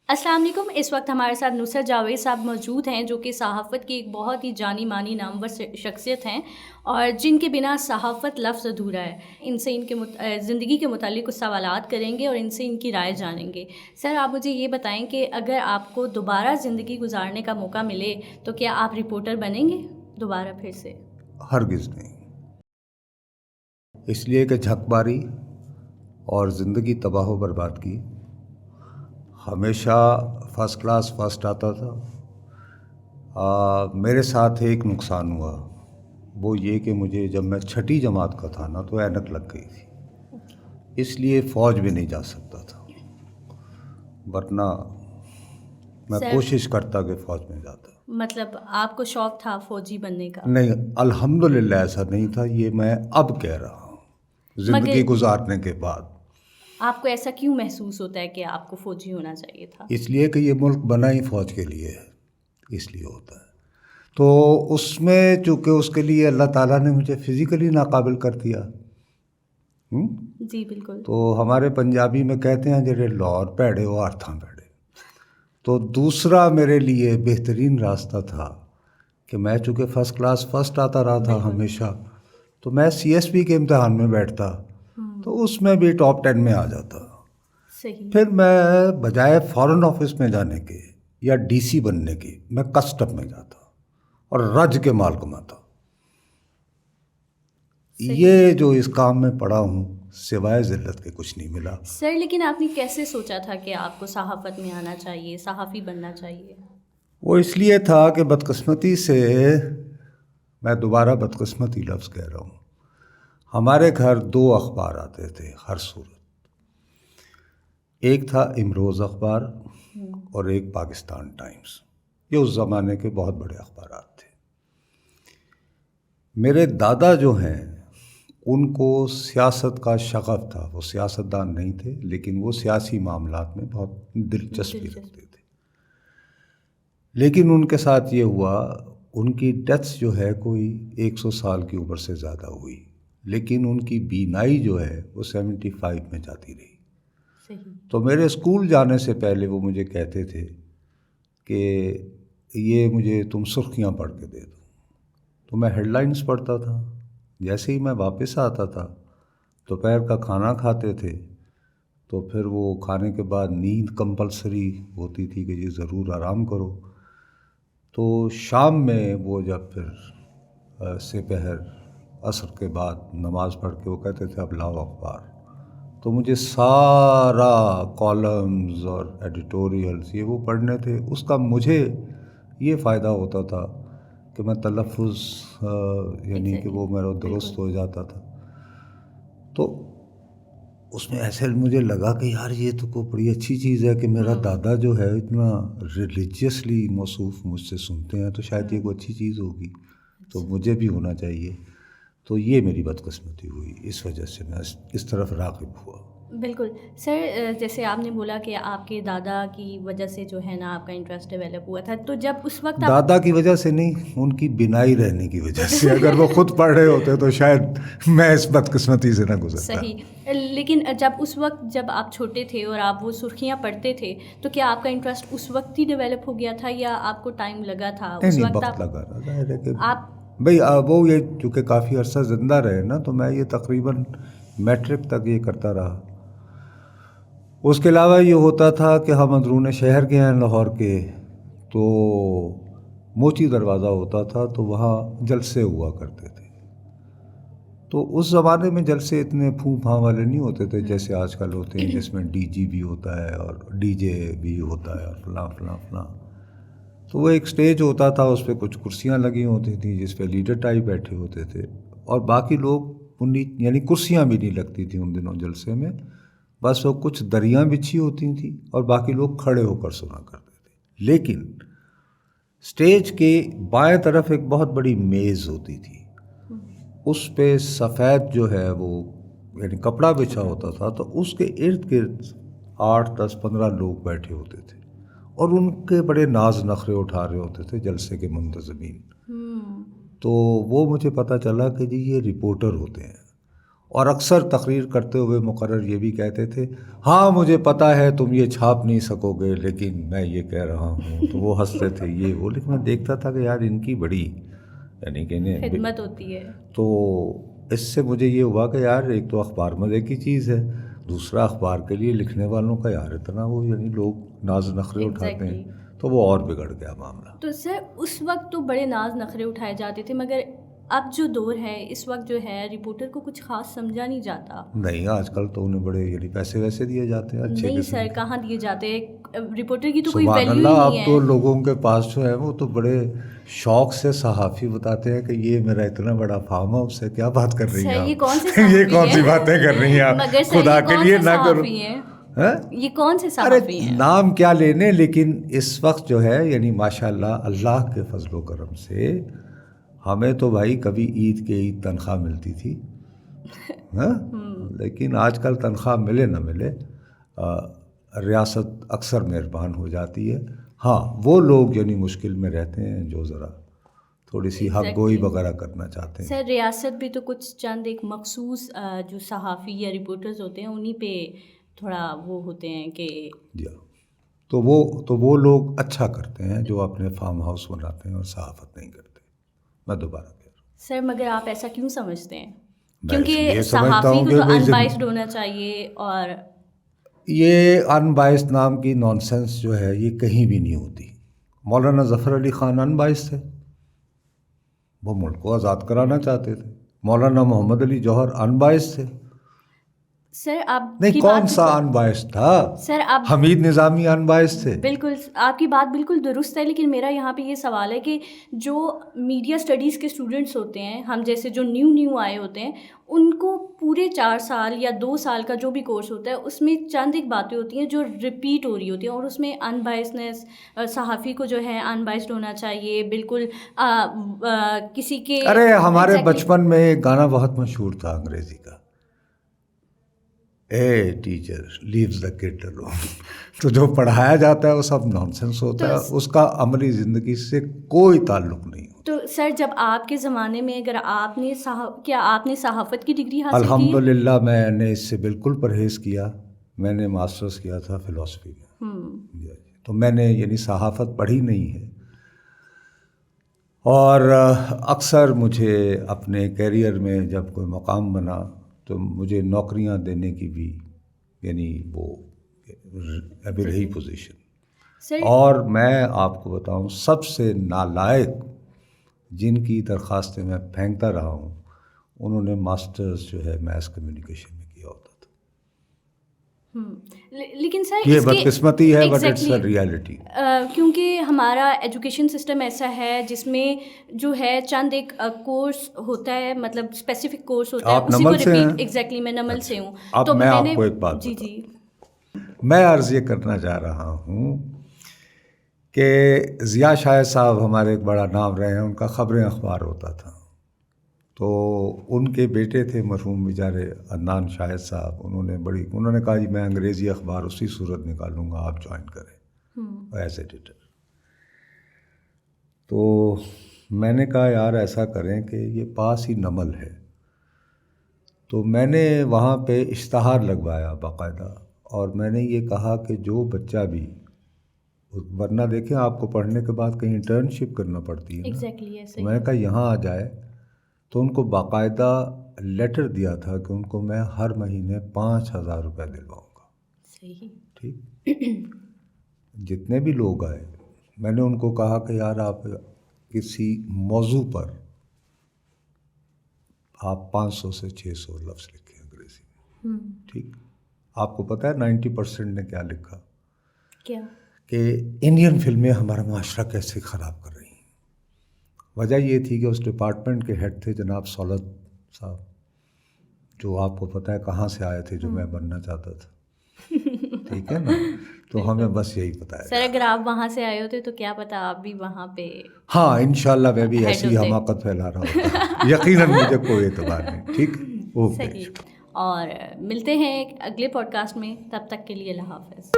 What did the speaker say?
السلام علیکم. اس وقت ہمارے ساتھ نصرت جاوید صاحب موجود ہیں، جو کہ صحافت کی ایک بہت ہی جانی مانی نامور شخصیت ہیں، اور جن کے بنا صحافت لفظ ادھورا ہے. ان سے ان کے زندگی کے متعلق کچھ سوالات کریں گے اور ان سے ان کی رائے جانیں گے. سر، آپ مجھے یہ بتائیں کہ اگر آپ کو دوبارہ زندگی گزارنے کا موقع ملے تو کیا آپ رپورٹر بنیں گے دوبارہ پھر سے؟ ہرگز نہیں، اس لیے کہ جھک ماری اور زندگی تباہ و برباد کی. ہمیشہ فرسٹ کلاس فرسٹ آتا تھا. میرے ساتھ ایک نقصان ہوا، وہ یہ کہ مجھے جب میں چھٹی جماعت کا تھا نا تو اینک لگ گئی تھی، اس لیے فوج بھی نہیں جا سکتا تھا، ورنہ میں سر، کوشش کرتا کہ فوج میں جاتا. مطلب آپ کو شوق تھا فوجی بننے کا؟ نہیں، الحمدللہ ایسا نہیں تھا، یہ میں اب کہہ رہا ہوں زندگی مگر گزارنے کے بعد. آپ کو ایسا کیوں محسوس ہوتا ہے کہ آپ کو فوجی ہونا چاہیے تھا؟ اس لیے کہ یہ ملک بنا ہی فوج کے لیے ہے، اس لیے ہوتا ہے. تو اس میں چونکہ اس کے لیے اللہ تعالیٰ نے مجھے فزیکلی ناقابل کر دیا. جی بالکل. تو ہمارے پنجابی میں کہتے ہیں جڑے لاہور پیڑے وہ آرتھاں پیڑے. تو دوسرا میرے لیے بہترین راستہ تھا کہ میں چونکہ فرسٹ کلاس فرسٹ آتا رہا تھا ہمیشہ، تو میں سی ایس پی کے امتحان میں بیٹھتا تو اس میں بھی ٹاپ 10 میں آ جاتا. صحیح. پھر میں بجائے فارن آفس میں جانے کے یا ڈی سی بننے کے میں کسٹم میں جاتا اور رج کے مال کماتا. یہ جو اس کام میں پڑا ہوں سوائے ذلت کے کچھ نہیں ملا. سر، لیکن آپ نے کیسے سوچا تھا کہ آپ کو صحافت میں آنا چاہیے، صحافی بننا چاہیے؟ وہ اس لیے تھا کہ بدقسمتی سے، میں دوبارہ بدقسمتی لفظ کہہ رہا ہوں، ہمارے گھر 2 اخبار آتے تھے ہر صورت. ایک تھا امروز اخبار اور ایک پاکستان ٹائمز. یہ اس زمانے کے بہت بڑے اخبارات تھے. میرے دادا جو ہیں ان کو سیاست کا شغف تھا. وہ سیاستدان نہیں تھے لیکن وہ سیاسی معاملات میں بہت دلچسپی رکھتے تھے. لیکن ان کے ساتھ یہ ہوا، ان کی ڈیتھ جو ہے کوئی 100 سال کی عمر سے زیادہ ہوئی، لیکن ان کی بینائی جو ہے وہ 75 میں جاتی رہی. تو میرے اسکول جانے سے پہلے وہ مجھے کہتے تھے کہ یہ مجھے تم سرخیاں پڑھ کے دے دو. تو میں ہیڈ لائنز پڑھتا تھا. جیسے ہی میں واپس آتا تھا دوپہر کا کھانا کھاتے تھے تو پھر وہ کھانے کے بعد نیند کمپلسری ہوتی تھی کہ یہ ضرور آرام کرو. تو شام میں وہ جب پھر سپہر عصر کے بعد نماز پڑھ کے وہ کہتے تھے اب لاؤ اخبار. تو مجھے سارا کالمز اور ایڈیٹوریلز یہ وہ پڑھنے تھے. اس کا مجھے یہ فائدہ ہوتا تھا کہ میں تلفظ یعنی کہ وہ میرا درست ہو جاتا تھا. تو اس میں ایسے مجھے لگا کہ یار یہ تو کوئی بڑی اچھی چیز ہے کہ میرا دادا جو ہے اتنا ریلیجیسلی موصوف مجھ سے سنتے ہیں، تو شاید یہ کوئی اچھی چیز ہوگی تو مجھے بھی ہونا چاہیے. تو یہ میری بدقسمتی ہوئی، اس وجہ سے میں اس طرف راغب ہوا. بالکل. سر، جیسے آپ نے بولا کہ آپ کے دادا کی وجہ سے جو ہے نا آپ کا انٹرسٹ ڈیولپ ہوا تھا، تو جب اس وقت دادا کی وجہ سے نہیں، ان کی بینائی رہنے کی وجہ سے. اگر وہ خود پڑھ رہے ہوتے تو شاید میں اس بدقسمتی سے نہ گزرتا. صحیح. لیکن جب اس وقت جب آپ چھوٹے تھے اور آپ وہ سرخیاں پڑھتے تھے تو کیا آپ کا انٹرسٹ اس وقت ہی ڈیولپ ہو گیا تھا یا آپ کو ٹائم لگا تھا اس وقت؟ وقت لگا رہا. ظاہر ہے کہ آپ بھائی وہ یہ چونکہ کافی عرصہ زندہ رہے نا تو میں یہ تقریباً میٹرک تک یہ کرتا رہا. اس کے علاوہ یہ ہوتا تھا کہ ہم اندرون شہر کے ہیں لاہور کے، تو موچی دروازہ ہوتا تھا تو وہاں جلسے ہوا کرتے تھے. تو اس زمانے میں جلسے اتنے پھوں پھاں والے نہیں ہوتے تھے جیسے آج کل ہوتے ہیں، جس میں ڈی جی بھی ہوتا ہے اور ڈی جے بھی ہوتا ہے اور فلاں فلاں فلاں. تو وہ ایک سٹیج ہوتا تھا، اس پہ کچھ کرسیاں لگی ہوتی تھیں جس پہ لیڈر ٹائپ بیٹھے ہوتے تھے اور باقی لوگ یعنی کرسیاں بھی نہیں لگتی تھیں ان دنوں جلسے میں، بس وہ کچھ دریاں بچھی ہوتی تھیں اور باقی لوگ کھڑے ہو کر سنا کرتے تھے. لیکن سٹیج کے بائیں طرف ایک بہت بڑی میز ہوتی تھی، اس پہ سفید جو ہے وہ یعنی کپڑا بچھا ہوتا تھا، تو اس کے ارد گرد 8 10 15 لوگ بیٹھے ہوتے تھے اور ان کے بڑے ناز نخرے اٹھا رہے ہوتے تھے جلسے کے منتظمین. تو وہ مجھے پتہ چلا کہ جی یہ رپورٹر ہوتے ہیں اور اکثر تقریر کرتے ہوئے مقرر یہ بھی کہتے تھے ہاں مجھے پتہ ہے تم یہ چھاپ نہیں سکو گے لیکن میں یہ کہہ رہا ہوں. تو وہ ہنستے تھے یہ وہ، لیکن میں دیکھتا تھا کہ یار ان کی بڑی یعنی کہ خدمت ہوتی ہے. تو اس سے مجھے یہ ہوا کہ یار ایک تو اخبار مزے کی چیز ہے، دوسرا اخبار کے لیے لکھنے والوں کا یار اتنا وہ یعنی لوگ ناز نخرے اٹھاتے ہیں تو وہ اور بگڑ گیا معاملہ. تو سر اس وقت تو بڑے ناز نخرے اٹھائے جاتے تھے، مگر اب جو دور ہے اس وقت جو ہے رپورٹر کو کچھ خاص سمجھا نہیں جاتا. نہیں آج کل تو انہیں بڑے یعنی پیسے ویسے دیے جاتے ہیں اچھے. نہیں سر کہاں دیے جاتے ہیں، رپورٹر کی تو کوئی سبحان ویلیو ہی اللہ. نہیں ہے. اب تو لوگوں کے پاس جو ہے وہ تو بڑے شوق سے صحافی بتاتے ہیں کہ یہ میرا اتنا بڑا فارم ہاؤس ہے. کیا بات کر رہی ہیں یہ کون سے یہ کون سی باتیں کر رہی ہیں آپ؟ خدا کے لیے نہ کرو. یہ کون سے صحافی ہیں؟ نام کیا لینے، لیکن اس وقت جو ہے یعنی ماشاء اللہ کے فضل و کرم سے ہمیں تو بھائی کبھی عید کے عید تنخواہ ملتی تھی لیکن آج کل تنخواہ ملے نہ ملے ریاست اکثر مہربان ہو جاتی ہے. ہاں وہ لوگ یعنی مشکل میں رہتے ہیں جو ذرا تھوڑی سی حق گوئی وغیرہ کرنا چاہتے ہیں. سر ریاست بھی تو کچھ چند ایک مخصوص جو صحافی یا رپورٹرز ہوتے ہیں انہی پہ تھوڑا وہ ہوتے ہیں کہ جی تو وہ لوگ اچھا کرتے ہیں جو اپنے فارم ہاؤس بناتے ہیں اور صحافت نہیں کرتے. میں دوبارہ کہہ رہا ہوں سر مگر آپ ایسا کیوں سمجھتے ہیں؟ کیونکہ صحافی کو تو ان بائسڈ ہونا چاہیے. اور یہ ان بائسڈ نام کی نان سینس جو ہے یہ کہیں بھی نہیں ہوتی. مولانا ظفر علی خان ان بائسڈ تھے، وہ ملک کو آزاد کرانا چاہتے تھے. مولانا محمد علی جوہر ان بائسڈ تھے. سر آپ نہیں کون سا ان بائسڈ تھا؟ سر آپ حمید نظامی ان بائسڈ تھے. بالکل آپ کی بات بالکل درست ہے، لیکن میرا یہاں پہ یہ سوال ہے کہ جو میڈیا اسٹڈیز کے اسٹوڈنٹس ہوتے ہیں، ہم جیسے جو نیو آئے ہوتے ہیں، ان کو پورے 4 سال یا 2 سال کا جو بھی کورس ہوتا ہے اس میں چند ایک باتیں ہوتی ہیں جو ریپیٹ ہو رہی ہوتی ہیں، اور اس میں ان بائسنس صحافی کو جو ہے ان بائسڈ ہونا چاہیے. بالکل کسی کے ارے ہمارے بچپن میں ایک گانا بہت مشہور تھا انگریزی کا، a teacher leaves the kid alone. تو جو پڑھایا جاتا ہے وہ سب نان سینس ہوتا ہے، اس کا عملی زندگی سے کوئی تعلق نہیں ہوتا. تو سر جب آپ کے زمانے میں اگر آپ نے کیا آپ نے صحافت کی ڈگری حاصل کی؟ الحمدللہ میں نے اس سے بالکل پرہیز کیا. میں نے ماسٹرز کیا تھا فلاسفی میں. تو میں نے یعنی صحافت پڑھی نہیں ہے. اور اکثر مجھے اپنے کیریئر میں جب کوئی مقام بنا تو مجھے نوکریاں دینے کی بھی یعنی وہ ابھی رہی پوزیشن. اور میں آپ کو بتاؤں سب سے نالائق جن کی درخواستیں میں پھینکتا رہا ہوں انہوں نے ماسٹرز جو ہے میس کمیونیکیشن میں کیا ہوتا تھا. لیکن سر یہ بدقسمتی ہے بٹ اٹس اے ریالٹی. کیونکہ ہمارا ایجوکیشن سسٹم ایسا ہے جس میں جو ہے چند ایک کورس ہوتا ہے، مطلب اسپیسیفک کورس ہوتا ہے، اسی کو ریپیٹ. ایگزیکٹلی میں نمل سے ہوں. اب میں آپ کو ایک بات جی میں عرض یہ کرنا چاہ رہا ہوں کہ ضیاء شاہد صاحب ہمارے ایک بڑا نام رہے ہیں. ان کا خبریں اخبار ہوتا تھا، تو ان کے بیٹے تھے مرحوم بیچارے عدنان شاہد صاحب. انہوں نے کہا جی میں انگریزی اخبار اسی صورت نکالوں گا، آپ جوائن کریں ایز ایڈیٹر. تو میں نے کہا یار ایسا کریں کہ یہ پاس ہی نمل ہے. تو میں نے وہاں پہ اشتہار لگوایا باقاعدہ، اور میں نے یہ کہا کہ جو بچہ بھی، ورنہ دیکھیں آپ کو پڑھنے کے بعد کہیں انٹرنشپ کرنا پڑتی ہے نا. میں نے کہا یہاں آ جائے. تو ان کو باقاعدہ لیٹر دیا تھا کہ ان کو میں ہر مہینے 5,000 روپے دلواؤں گا. صحیح ٹھیک. جتنے بھی لوگ آئے میں نے ان کو کہا کہ یار آپ کسی موضوع پر آپ 500 سے 600 لفظ لکھیں انگریزی میں. ٹھیک. آپ کو پتہ ہے 90% نے کیا لکھا؟ کیا؟ کہ انڈین فلمیں ہمارا معاشرہ کیسے خراب کر رہی ہیں. وجہ یہ تھی کہ اس ڈپارٹمنٹ کے ہیڈ تھے جناب سولت صاحب، جو آپ کو پتہ ہے کہاں سے آئے تھے، جو میں بننا چاہتا تھا. ٹھیک ہے نا. تو ہمیں بس یہی پتہ ہے. سر اگر آپ وہاں سے آئے ہوتے تو کیا پتا آپ بھی وہاں پہ. ہاں انشاءاللہ میں بھی ایسی حماقت پھیلا رہا ہوتا. یقیناً مجھے کوئی اعتبار نہیں. ٹھیک. صحیح. اور ملتے ہیں ایک اگلے پوڈ کاسٹ میں، تب تک کے لیے اللہ حافظ.